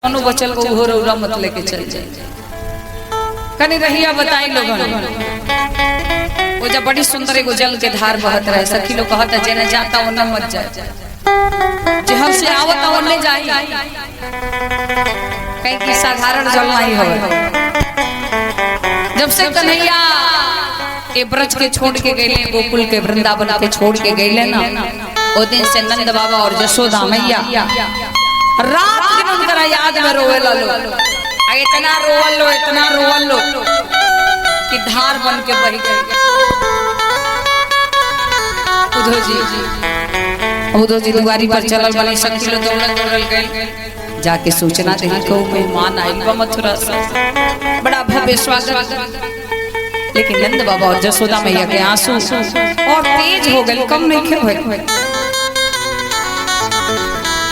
कौनो बचल को उहो रौरा मत लेके चल जाए। कनी रहिया बताई लोगन वो जब बड़ी सुंदर एगो जल के धार बहत रहे, सखी लोग कहता जेने जाता वो न मत जाए, जे हमसे आवत वो न जाई, कहीं की साधारण जल नहीं हो। जब से कन्हैया ए ब्रज के छोड़ के गए, गोकुल के वृंदावन के छोड़ के गए ना, वो दिन से नंद बाबा और जसोदा मैया रात दिन उनका याद में रोवे लो, इतना रोवल लो कि धार बन के बह गई। उधो जी दुआरी पर चलल वाली सखी लोग दौड़ल गए, जाके सूचना दे को मेहमान आइल बा मथुरा से, बड़ा भव्य स्वागत। लेकिन नंद बाबा और जसोदा मैया के आंसू और तेज हो गए, कम नहीं खे भइल।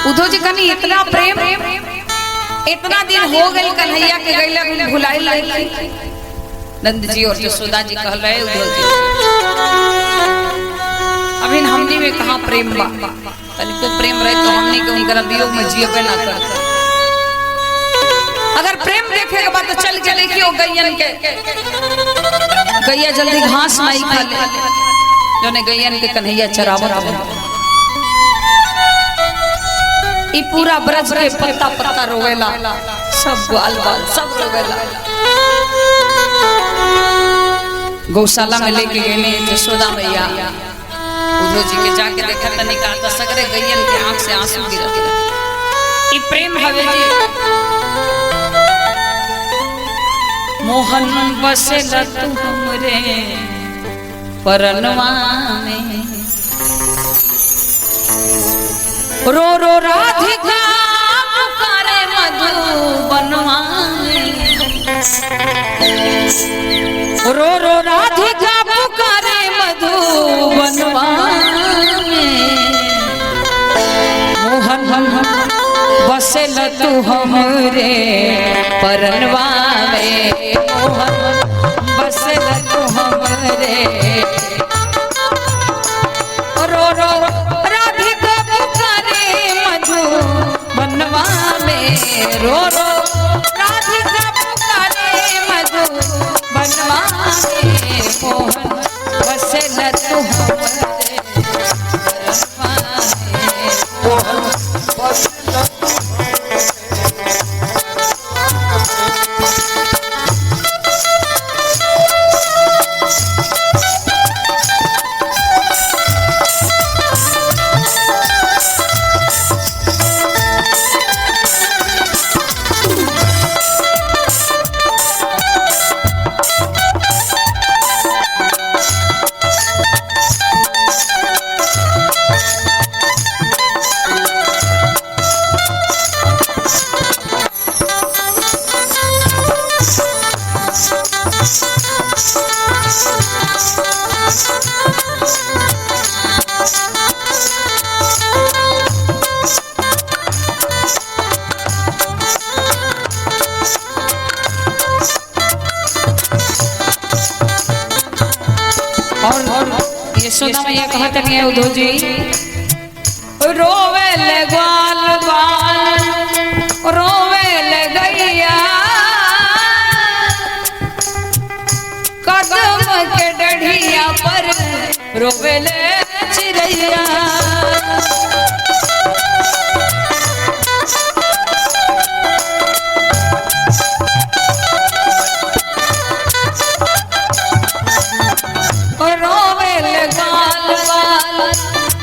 उधो जी कनी इतना प्रेम, इतना दिन हो गए कन्हैया के गैला भुलाई लाई। नंद जी और जसोदा जी कहल रहे उधो जी अभी हमनी में कहां प्रेम बा, तनिको प्रेम रहे तो हमनी के उनकर वियोग में जियबे ना कर। अगर प्रेम देखे के बाद तो चल के देखियो गैयन के, गैया जल्दी घास नहीं खा ले, जोने गैयन के कन्हैया चरावत है। ई पूरा ब्रज के पत्ता पत्ता रोवेला, सब ग्वाल बाल सब रोवेला। गौशाला में लेके गए जसोदा मैया, उधो जी के जाके देखा तनी का तो सगरे गैयन के आंख से आंसू गिरत। ई प्रेम हवे जी। मोहन बसेला तू हमरे परनवा में, रो रो राधिका पुकारे मधुबनवा में, रो रो राधिका पुकारे मधुबनवा में। मोहन बसेल तू हमरे परनवा में, मोहन बसेल तू हमरे, रो रो राधिका पुकारे मधुबनवा में, रो रो राधिका पुकारे मधुबनवा में। मोहन बसेल तू हमरे परनवा में, मोहन बसेल यशोदा मैया कहत नहीं है उधो जी, रोवे ले ग्वाल बाल, रोवे ले गैया, कदम के डढ़िया पर रोवे ले चिड़ैया।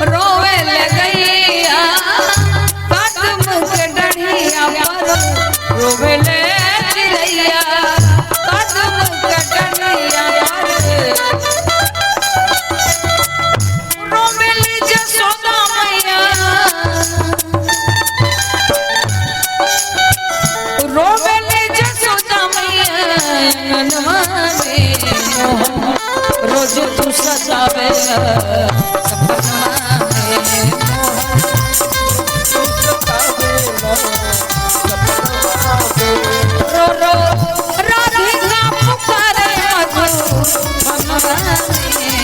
रोवे ले गैया, कदम के डढ़िया पर रोवे ले चिड़ैया, कदम के डढ़िया पर रोवे ले जसोदा मैया, रोवे ले जसोदा मैया। रोज तू सजावे रो रो राधिका पुकारे मधुबनवा में,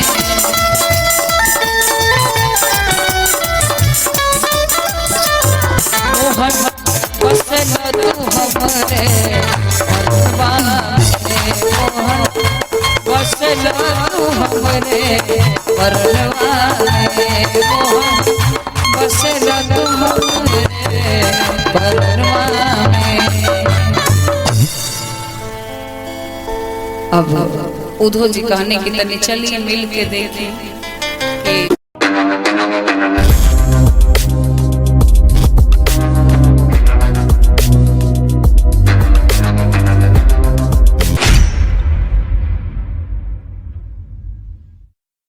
मोहन बसेल तू हमरे परनवा में मोहन बसला तू हमरे परनवा में मोहन बसला तू हमरे परनवा में। अब उद्धव जी कहने की तनी चलिए मिल के देखें।